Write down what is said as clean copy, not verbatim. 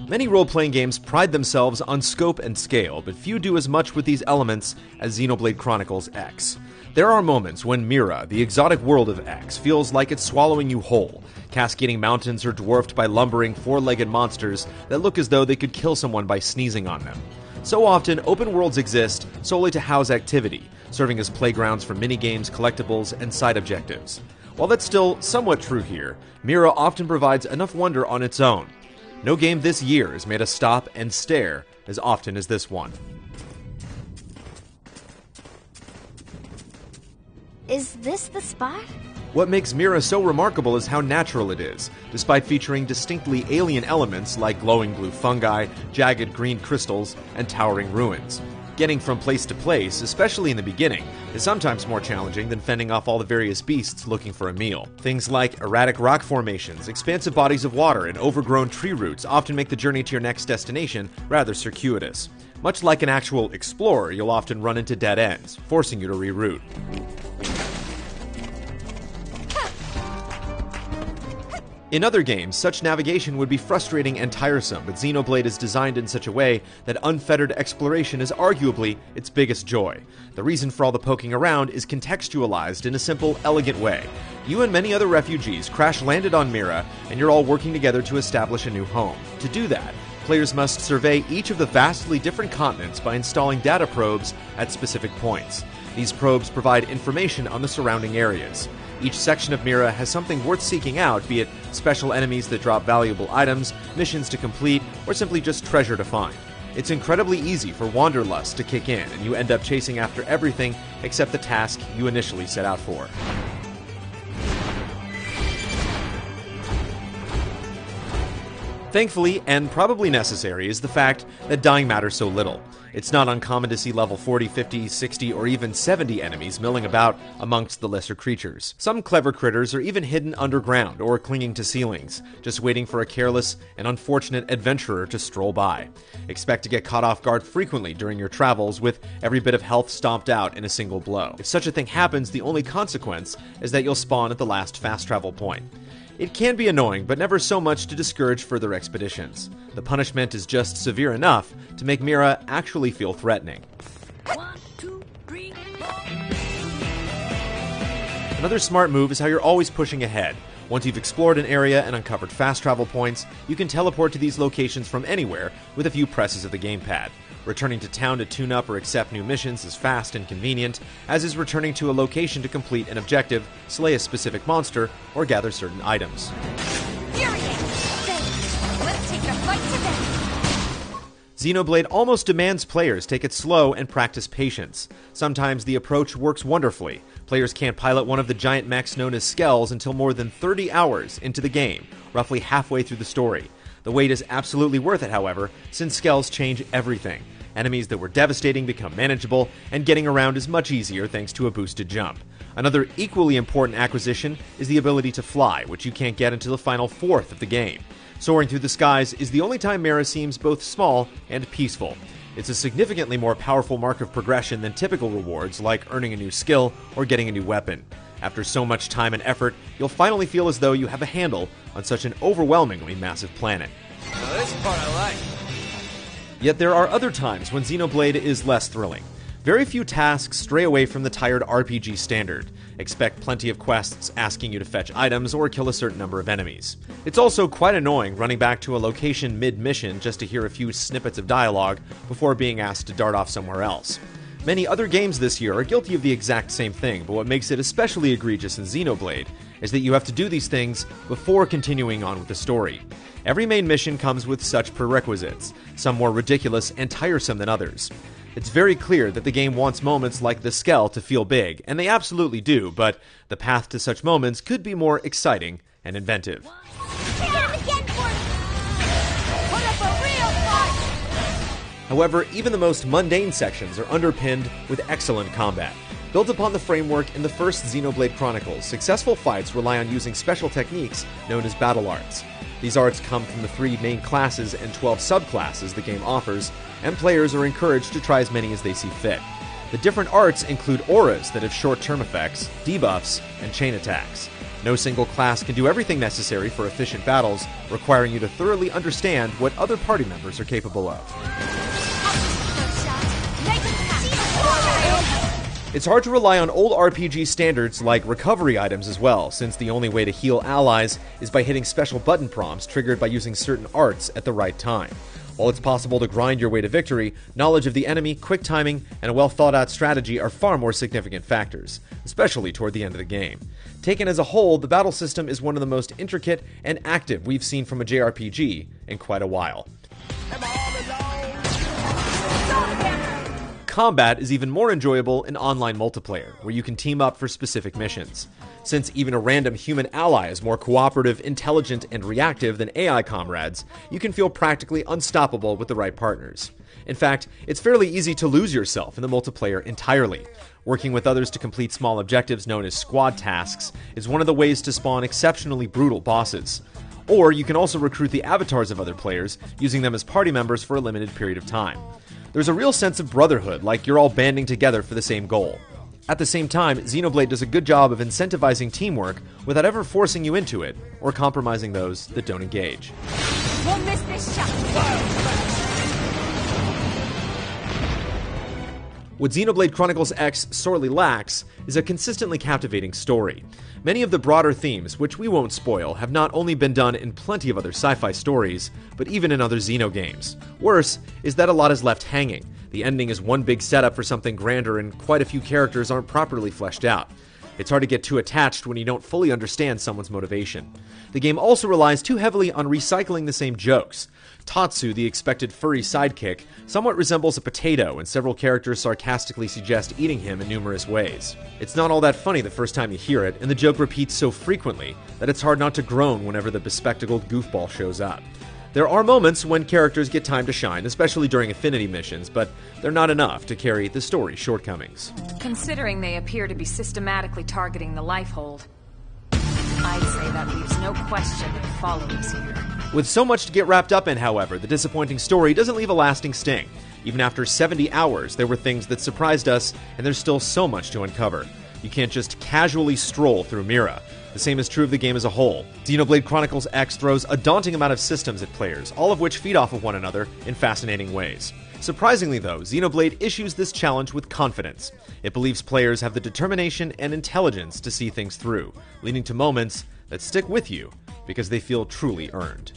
Many role-playing games pride themselves on scope and scale, but few do as much with these elements as Xenoblade Chronicles X. There are moments when Mira, the exotic world of X, feels like it's swallowing you whole. Cascading mountains are dwarfed by lumbering, four-legged monsters that look as though they could kill someone by sneezing on them. So often, open worlds exist solely to house activity, serving as playgrounds for minigames, collectibles, and side objectives. While that's still somewhat true here, Mira often provides enough wonder on its own. No game this year has made us stop and stare as often as this one. Is this the spot? What makes Mira so remarkable is how natural it is, despite featuring distinctly alien elements like glowing blue fungi, jagged green crystals, and towering ruins. Getting from place to place, especially in the beginning, is sometimes more challenging than fending off all the various beasts looking for a meal. Things like erratic rock formations, expansive bodies of water, and overgrown tree roots often make the journey to your next destination rather circuitous. Much like an actual explorer, you'll often run into dead ends, forcing you to reroute. In other games, such navigation would be frustrating and tiresome, but Xenoblade is designed in such a way that unfettered exploration is arguably its biggest joy. The reason for all the poking around is contextualized in a simple, elegant way. You and many other refugees crash-landed on Mira, and you're all working together to establish a new home. To do that, players must survey each of the vastly different continents by installing data probes at specific points. These probes provide information on the surrounding areas. Each section of Mira has something worth seeking out, be it special enemies that drop valuable items, missions to complete, or simply just treasure to find. It's incredibly easy for wanderlust to kick in, and you end up chasing after everything except the task you initially set out for. Thankfully, and probably necessary, is the fact that dying matters so little. It's not uncommon to see level 40, 50, 60, or even 70 enemies milling about amongst the lesser creatures. Some clever critters are even hidden underground or clinging to ceilings, just waiting for a careless and unfortunate adventurer to stroll by. Expect to get caught off guard frequently during your travels, with every bit of health stomped out in a single blow. If such a thing happens, the only consequence is that you'll spawn at the last fast travel point. It can be annoying, but never so much to discourage further expeditions. The punishment is just severe enough to make Mira actually feel threatening. 1, 2, 3, 4. Another smart move is how you're always pushing ahead. Once you've explored an area and uncovered fast travel points, you can teleport to these locations from anywhere with a few presses of the gamepad. Returning to town to tune up or accept new missions is fast and convenient, as is returning to a location to complete an objective, slay a specific monster, or gather certain items. Here he is! Thanks. Let's take the fight to them! Xenoblade almost demands players take it slow and practice patience. Sometimes the approach works wonderfully. Players can't pilot one of the giant mechs known as Skells until more than 30 hours into the game, roughly halfway through the story. The wait is absolutely worth it, however, since Skells change everything. Enemies that were devastating become manageable, and getting around is much easier thanks to a boosted jump. Another equally important acquisition is the ability to fly, which you can't get until the final fourth of the game. Soaring through the skies is the only time Mira seems both small and peaceful. It's a significantly more powerful mark of progression than typical rewards like earning a new skill or getting a new weapon. After so much time and effort, you'll finally feel as though you have a handle on such an overwhelmingly massive planet. Now this part I like. Yet there are other times when Xenoblade is less thrilling. Very few tasks stray away from the tired RPG standard. Expect plenty of quests asking you to fetch items or kill a certain number of enemies. It's also quite annoying running back to a location mid-mission just to hear a few snippets of dialogue before being asked to dart off somewhere else. Many other games this year are guilty of the exact same thing, but what makes it especially egregious in Xenoblade is that you have to do these things before continuing on with the story. Every main mission comes with such prerequisites, some more ridiculous and tiresome than others. It's very clear that the game wants moments like the Skell to feel big, and they absolutely do, but the path to such moments could be more exciting and inventive. Hit him again for me! Put up a real fight! However, even the most mundane sections are underpinned with excellent combat. Built upon the framework in the first Xenoblade Chronicles, successful fights rely on using special techniques known as battle arts. These arts come from the 3 main classes and 12 subclasses the game offers, and players are encouraged to try as many as they see fit. The different arts include auras that have short-term effects, debuffs, and chain attacks. No single class can do everything necessary for efficient battles, requiring you to thoroughly understand what other party members are capable of. It's hard to rely on old RPG standards like recovery items as well, since the only way to heal allies is by hitting special button prompts triggered by using certain arts at the right time. While it's possible to grind your way to victory, knowledge of the enemy, quick timing, and a well-thought-out strategy are far more significant factors, especially toward the end of the game. Taken as a whole, the battle system is one of the most intricate and active we've seen from a JRPG in quite a while. Combat is even more enjoyable in online multiplayer, where you can team up for specific missions. Since even a random human ally is more cooperative, intelligent, and reactive than AI comrades, you can feel practically unstoppable with the right partners. In fact, it's fairly easy to lose yourself in the multiplayer entirely. Working with others to complete small objectives known as squad tasks is one of the ways to spawn exceptionally brutal bosses. Or you can also recruit the avatars of other players, using them as party members for a limited period of time. There's a real sense of brotherhood, like you're all banding together for the same goal. At the same time, Xenoblade does a good job of incentivizing teamwork without ever forcing you into it, or compromising those that don't engage. We'll miss this shot. What Xenoblade Chronicles X sorely lacks is a consistently captivating story. Many of the broader themes, which we won't spoil, have not only been done in plenty of other sci-fi stories, but even in other Xeno games. Worse is that a lot is left hanging. The ending is one big setup for something grander, and quite a few characters aren't properly fleshed out. It's hard to get too attached when you don't fully understand someone's motivation. The game also relies too heavily on recycling the same jokes. Tatsu, the expected furry sidekick, somewhat resembles a potato, and several characters sarcastically suggest eating him in numerous ways. It's not all that funny the first time you hear it, and the joke repeats so frequently that it's hard not to groan whenever the bespectacled goofball shows up. There are moments when characters get time to shine, especially during affinity missions, but they're not enough to carry the story's shortcomings. Considering they appear to be systematically targeting the Lifehold, I'd say that leaves no question that follows here. With so much to get wrapped up in, however, the disappointing story doesn't leave a lasting sting. Even after 70 hours, there were things that surprised us, and there's still so much to uncover. You can't just casually stroll through Mira. The same is true of the game as a whole. Xenoblade Chronicles X throws a daunting amount of systems at players, all of which feed off of one another in fascinating ways. Surprisingly though, Xenoblade issues this challenge with confidence. It believes players have the determination and intelligence to see things through, leading to moments that stick with you because they feel truly earned.